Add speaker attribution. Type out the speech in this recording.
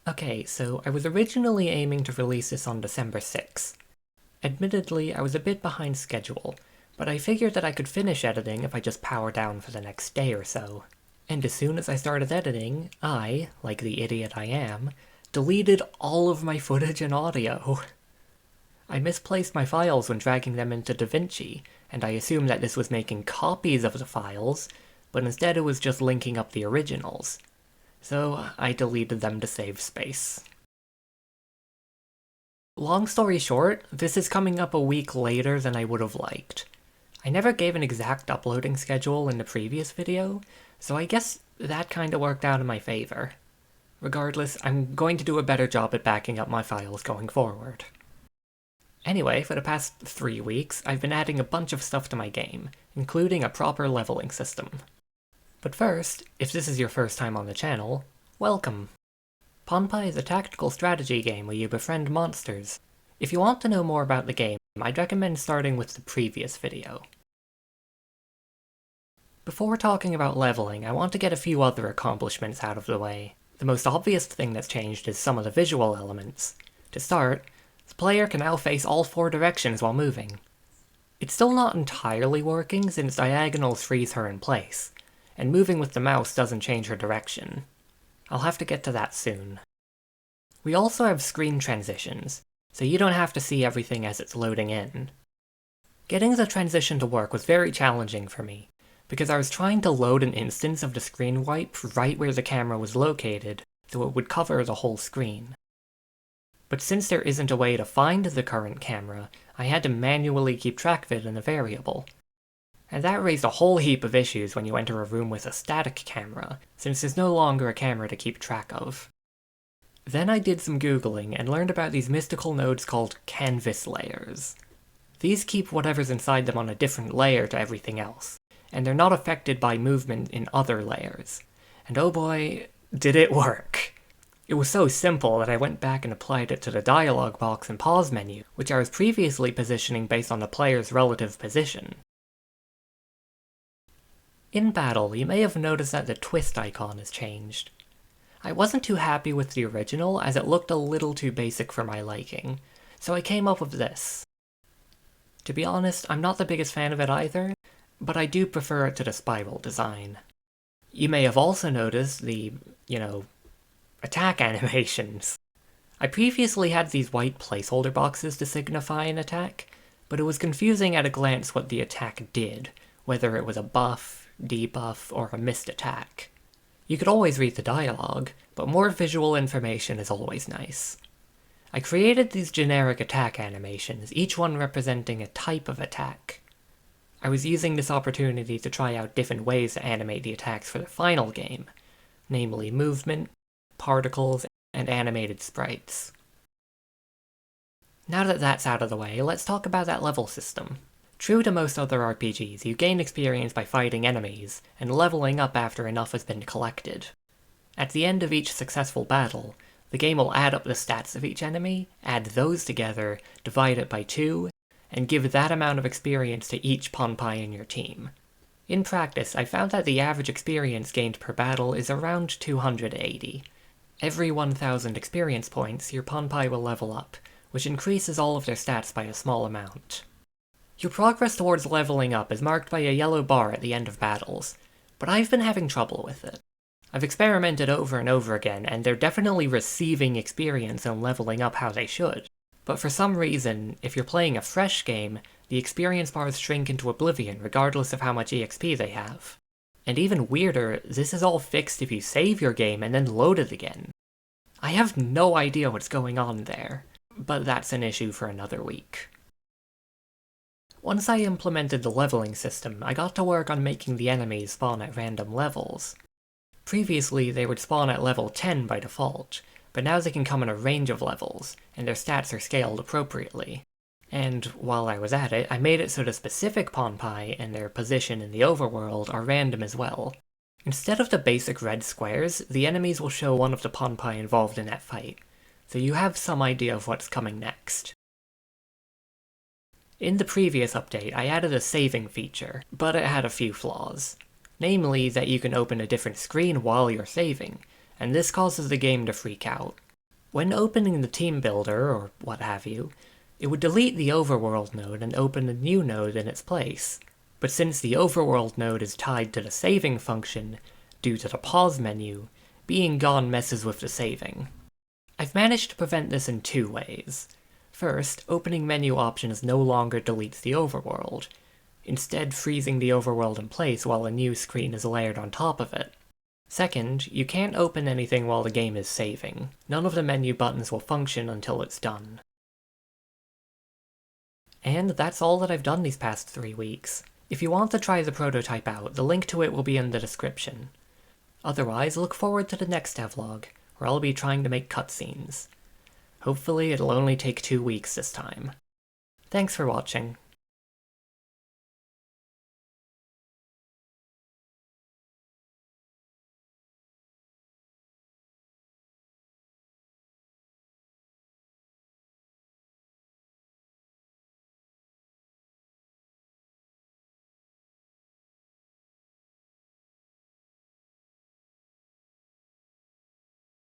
Speaker 1: Okay, so I was originally aiming to release this on December 6th. Admittedly, I was a bit behind schedule, but I figured that I could finish editing if I just power down for the next day or so. And as soon as I started editing, I, like the idiot I am, deleted all of my footage and audio. I misplaced my files when dragging them into DaVinci, and I assumed that this was making copies of the files, but instead it was just linking up the originals. So I deleted them to save space. Long story short, this is coming up a week later than I would have liked. I never gave an exact uploading schedule in the previous video, so I guess that kinda worked out in my favor. Regardless, I'm going to do a better job at backing up my files going forward. Anyway, for the past 3 weeks, I've been adding a bunch of stuff to my game, including a proper leveling system. But first, if this is your first time on the channel, welcome! Ponpai is a tactical strategy game where you befriend monsters. If you want to know more about the game, I'd recommend starting with the previous video. Before talking about leveling, I want to get a few other accomplishments out of the way. The most obvious thing that's changed is some of the visual elements. To start, the player can now face all 4 directions while moving. It's still not entirely working since diagonals freeze her in place, and moving with the mouse doesn't change her direction. I'll have to get to that soon. We also have screen transitions, so you don't have to see everything as it's loading in. Getting the transition to work was very challenging for me, because I was trying to load an instance of the screen wipe right where the camera was located, so it would cover the whole screen. But since there isn't a way to find the current camera, I had to manually keep track of it in a variable. And that raised a whole heap of issues when you enter a room with a static camera, since there's no longer a camera to keep track of. Then I did some googling and learned about these mystical nodes called canvas layers. These keep whatever's inside them on a different layer to everything else, and they're not affected by movement in other layers. And oh boy, did it work! It was so simple that I went back and applied it to the dialog box and pause menu, which I was previously positioning based on the player's relative position. In battle, you may have noticed that the twist icon has changed. I wasn't too happy with the original as it looked a little too basic for my liking, so I came up with this. To be honest, I'm not the biggest fan of it either, but I do prefer it to the spiral design. You may have also noticed the, attack animations. I previously had these white placeholder boxes to signify an attack, but it was confusing at a glance what the attack did, whether it was a buff, debuff, or a missed attack. You could always read the dialogue, but more visual information is always nice. I created these generic attack animations, each one representing a type of attack. I was using this opportunity to try out different ways to animate the attacks for the final game, namely movement, particles, and animated sprites. Now that that's out of the way, let's talk about that level system. True to most other RPGs, you gain experience by fighting enemies, and leveling up after enough has been collected. At the end of each successful battle, the game will add up the stats of each enemy, add those together, divide it by 2, and give that amount of experience to each Ponpai in your team. In practice, I found that the average experience gained per battle is around 280. Every 1000 experience points, your Ponpai will level up, which increases all of their stats by a small amount. Your progress towards leveling up is marked by a yellow bar at the end of battles, but I've been having trouble with it. I've experimented over and over again, and they're definitely receiving experience and leveling up how they should. But for some reason, if you're playing a fresh game, the experience bars shrink into oblivion regardless of how much EXP they have. And even weirder, this is all fixed if you save your game and then load it again. I have no idea what's going on there, but that's an issue for another week. Once I implemented the leveling system, I got to work on making the enemies spawn at random levels. Previously, they would spawn at level 10 by default, but now they can come in a range of levels, and their stats are scaled appropriately. And while I was at it, I made it so the specific Ponpai and their position in the overworld are random as well. Instead of the basic red squares, the enemies will show one of the Ponpai involved in that fight, so you have some idea of what's coming next. In the previous update, I added a saving feature, but it had a few flaws. Namely, that you can open a different screen while you're saving, and this causes the game to freak out. When opening the team builder, or what have you, it would delete the overworld node and open a new node in its place. But since the overworld node is tied to the saving function, due to the pause menu, being gone messes with the saving. I've managed to prevent this in two ways. First, opening menu options no longer deletes the overworld, instead freezing the overworld in place while a new screen is layered on top of it. Second, you can't open anything while the game is saving. None of the menu buttons will function until it's done. And that's all that I've done these past 3 weeks. If you want to try the prototype out, the link to it will be in the description. Otherwise, look forward to the next devlog, where I'll be trying to make cutscenes. Hopefully it'll only take 2 weeks this time. Thanks for watching.